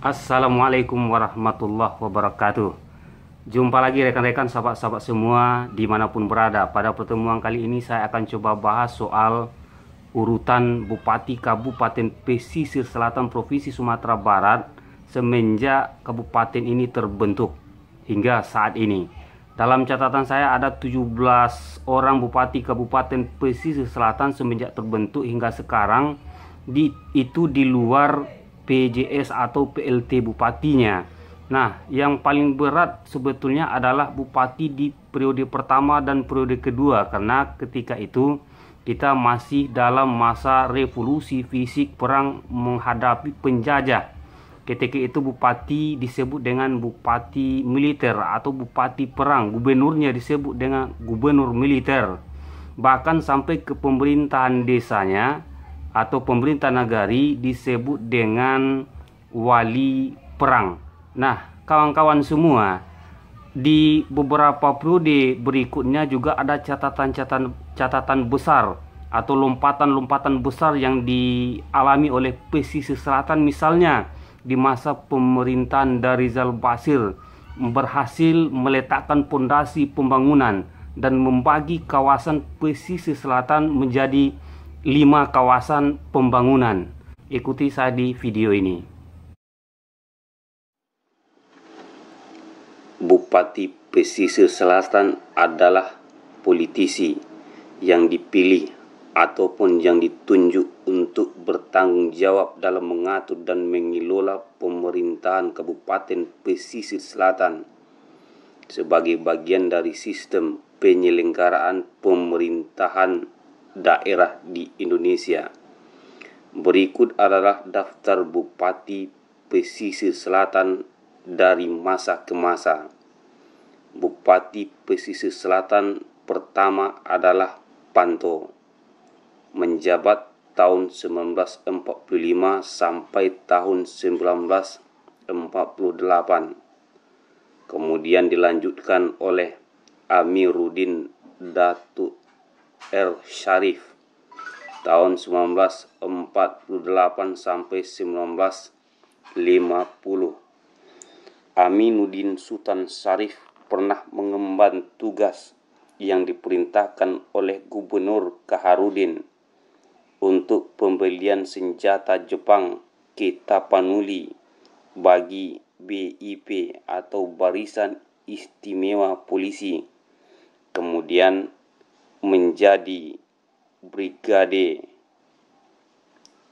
Assalamualaikum warahmatullahi wabarakatuh. Jumpa lagi rekan-rekan, sahabat-sahabat semua dimanapun berada. Pada pertemuan kali ini saya akan coba bahas soal urutan Bupati Kabupaten Pesisir Selatan Provinsi Sumatera Barat semenjak kabupaten ini terbentuk hingga saat ini. Dalam catatan saya ada 17 orang Bupati Kabupaten Pesisir Selatan semenjak terbentuk hingga sekarang, itu di luar PJS atau PLT bupatinya. Nah, yang paling berat sebetulnya adalah bupati di periode pertama dan periode kedua, karena ketika itu kita masih dalam masa revolusi fisik, perang menghadapi penjajah. Ketika itu bupati disebut dengan bupati militer atau bupati perang, gubernurnya disebut dengan gubernur militer. Bahkan sampai ke pemerintahan desanya atau pemerintah nagari disebut dengan wali perang. Nah, kawan-kawan semua, di beberapa periode berikutnya juga ada catatan besar atau lompatan-lompatan besar yang dialami oleh pesisir selatan. Misalnya di masa pemerintahan dari Rizal Basir berhasil meletakkan pondasi pembangunan dan membagi kawasan pesisir selatan menjadi 5 kawasan pembangunan. Ikuti saya di video ini. Bupati Pesisir Selatan adalah politisi yang dipilih ataupun yang ditunjuk untuk bertanggung jawab dalam mengatur dan mengelola pemerintahan Kabupaten Pesisir Selatan sebagai bagian dari sistem penyelenggaraan pemerintahan daerah di Indonesia. Berikut adalah daftar Bupati Pesisir Selatan dari masa ke masa. Bupati Pesisir Selatan pertama adalah Panto, menjabat tahun 1945 sampai tahun 1948. Kemudian dilanjutkan oleh Amiruddin Datuk R. Syarif tahun 1948 sampai 1950. Aminuddin Sultan Syarif pernah mengemban tugas yang diperintahkan oleh Gubernur Kaharudin untuk pembelian senjata Jepang ke Tapanuli bagi BIP atau Barisan Istimewa Polisi. Kemudian menjadi brigade,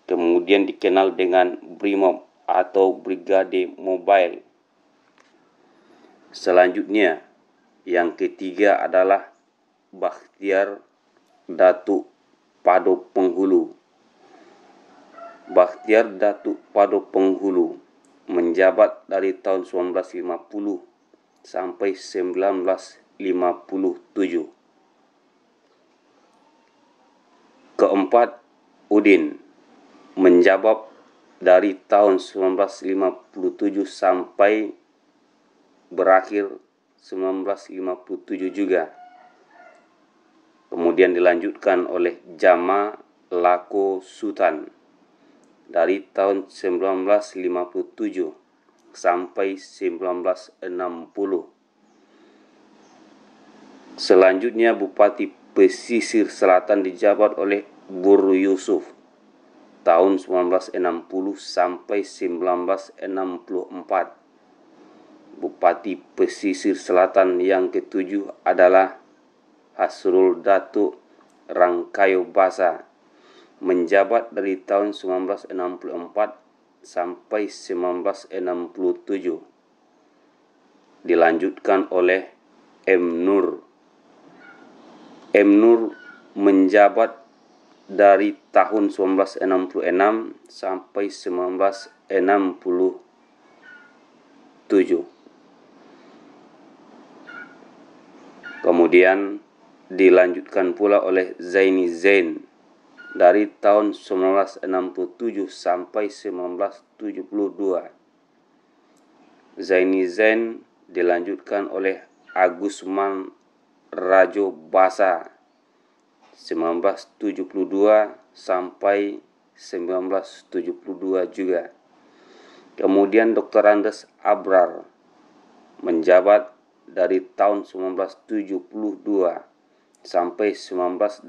kemudian dikenal dengan Brimob atau Brigade Mobile. Selanjutnya, yang ketiga adalah Bakhtiar Datuk Pado Penghulu. Bakhtiar Datuk Pado Penghulu menjabat dari tahun 1950 sampai 1957. Keempat, Udin, menjabat dari tahun 1957 sampai berakhir 1957 juga. Kemudian dilanjutkan oleh Jama Lako Sultan dari tahun 1957 sampai 1960. Selanjutnya Bupati Pesisir Selatan dijabat oleh Buru Yusuf tahun 1960 sampai 1964. Bupati Pesisir Selatan yang ketujuh adalah Hasrul Datuk Rangkayo Basa, menjabat dari tahun 1964 sampai 1967. Dilanjutkan oleh M. Nur. M. Nur menjabat dari tahun 1966 sampai 1967. Kemudian dilanjutkan pula oleh Zaini Zain dari tahun 1967 sampai 1972. Zaini Zain dilanjutkan oleh Agusman Rajo Basa 1972 sampai 1972 juga. Kemudian Dr. Andes Abrar menjabat dari tahun 1972 sampai 1980.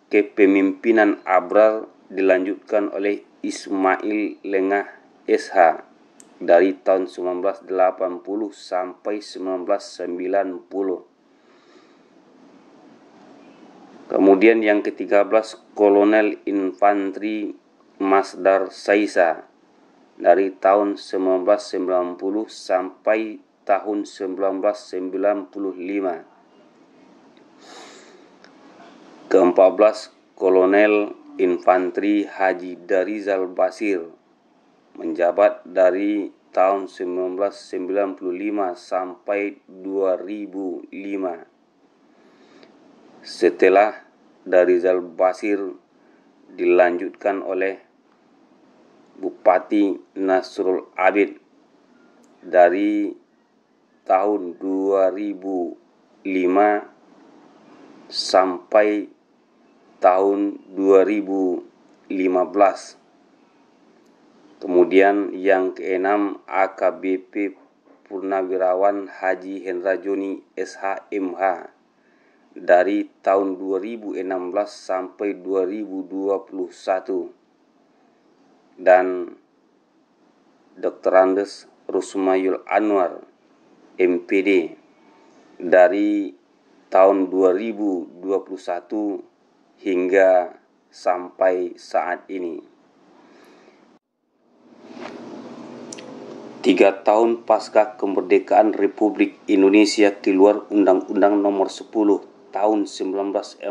Kepemimpinan Abrar dilanjutkan oleh Ismail Lengah SH dari tahun 1980 sampai 1990. Kemudian yang ke-13 Kolonel Infantri Masdar Saisa dari tahun 1990 sampai tahun 1995. Ke-14 Kolonel Infantri Haji Darizal Basir menjabat dari tahun 1995 sampai 2005. Setelah Darizal Basir dilanjutkan oleh Bupati Nasrul Abid dari tahun 2005 sampai tahun 2015. Kemudian yang ke-6 AKBP Purnawirawan Haji Hendra Joni SHMH dari tahun 2016 sampai 2021. Dan Dr. Andes Rusmayul Anwar MPD dari tahun 2021 hingga sampai saat ini. 3 tahun pasca kemerdekaan Republik Indonesia keluar Undang-Undang Nomor 10 tahun 1948,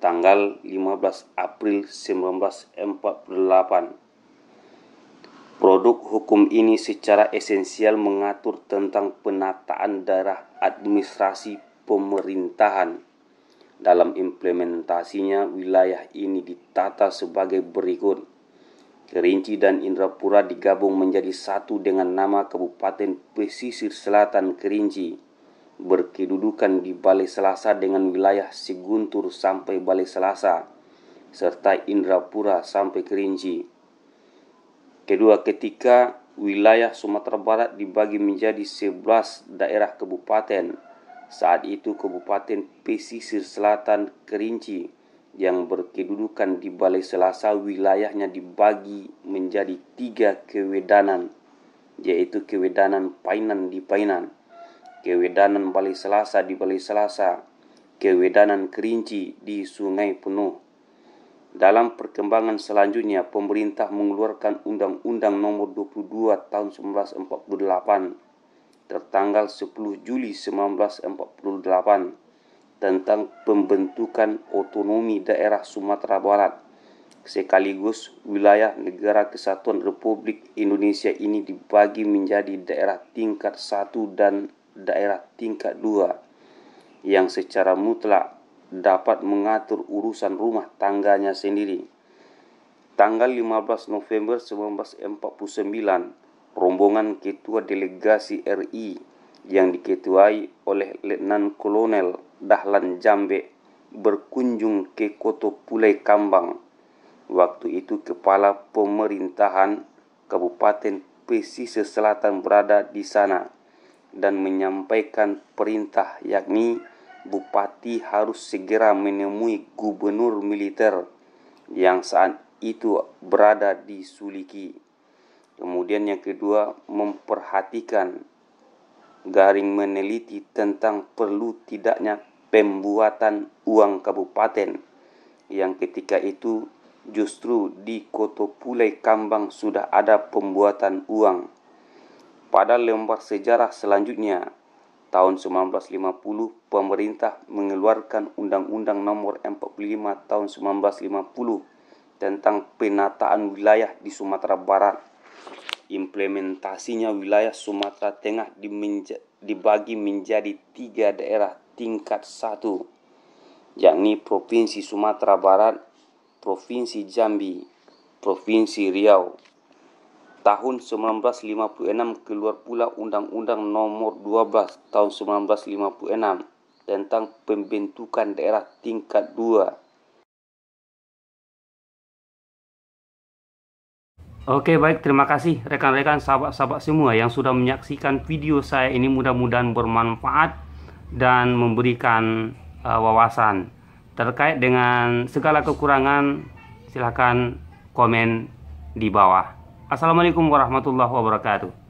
tanggal 15 April 1948. Produk hukum ini secara esensial mengatur tentang penataan daerah administrasi pemerintahan. Dalam implementasinya, wilayah ini ditata sebagai berikut. Kerinci dan Indrapura digabung menjadi satu dengan nama Kabupaten Pesisir Selatan Kerinci, berkedudukan di Balai Selasa dengan wilayah Siguntur sampai Balai Selasa, serta Indrapura sampai Kerinci. Kedua, ketika wilayah Sumatera Barat dibagi menjadi 11 daerah kabupaten, saat itu Kabupaten Pesisir Selatan Kerinci yang berkedudukan di Balai Selasa wilayahnya dibagi menjadi 3 kewedanan, yaitu Kewedanan Painan di Painan, Kewedanan Balai Selasa di Balai Selasa, Kewedanan Kerinci di Sungai Penuh. Dalam perkembangan selanjutnya, pemerintah mengeluarkan Undang-Undang Nomor 22 Tahun 1948 tertanggal 10 Juli 1948 tentang pembentukan otonomi daerah Sumatera Barat. Sekaligus wilayah Negara Kesatuan Republik Indonesia ini dibagi menjadi daerah tingkat 1 dan daerah tingkat 2 yang secara mutlak dapat mengatur urusan rumah tangganya sendiri. Tanggal 15 November 1949, rombongan Ketua Delegasi RI yang diketuai oleh Letnan Kolonel Dahlan Jambe berkunjung ke Koto Pulai Kambang. Waktu itu Kepala Pemerintahan Kabupaten Pesisir Selatan berada di sana dan menyampaikan perintah, yakni Bupati harus segera menemui gubernur militer yang saat itu berada di Suliki. Kemudian yang kedua, memperhatikan garing meneliti tentang perlu tidaknya pembuatan uang kabupaten, yang ketika itu justru di Koto Pulai Kambang sudah ada pembuatan uang. Pada lembar sejarah selanjutnya, tahun 1950, pemerintah mengeluarkan Undang-Undang Nomor 45 Tahun 1950 tentang penataan wilayah di Sumatera Barat. Implementasinya, wilayah Sumatera Tengah dibagi menjadi 3 daerah tingkat 1, yakni Provinsi Sumatera Barat, Provinsi Jambi, Provinsi Riau. Tahun 1956 keluar pula Undang-Undang Nomor 12 Tahun 1956 tentang pembentukan daerah tingkat 2 Oke, baik, terima kasih rekan-rekan sahabat-sahabat semua yang sudah menyaksikan video saya ini. Mudah-mudahan bermanfaat dan memberikan wawasan. Terkait dengan segala kekurangan, silahkan komen di bawah. Assalamualaikum warahmatullahi wabarakatuh.